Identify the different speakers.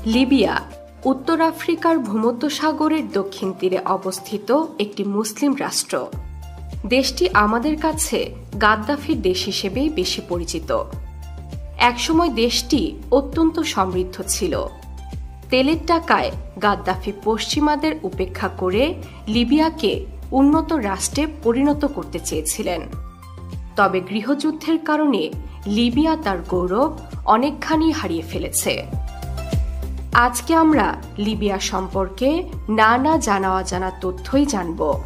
Speaker 1: Libya উত্তর আফ্রিকার ভূমধ্যসাগরের দক্ষিণ তীরে অবস্থিত একটি মুসলিম রাষ্ট্র। দেশটি আমাদের কাছে গাদ্দাফির দেশ হিসেবেই বেশি পরিচিত। একসময় দেশটি অত্যন্ত সমৃদ্ধ ছিল। তেলের টাকায় গাদ্দাফি পশ্চিমাদের উপেক্ষা করে লিবিয়াকে উন্নত রাষ্ট্রে পরিণত করতে চেয়েছিলেন। তবে গৃহযুদ্ধের কারণে লিবিয়া তার গৌরব অনেকখানি হারিয়ে ফেলেছে। আজকে আমরা লিবিয়া সম্পর্কে নানা জানা অজানা তথ্যই জানব।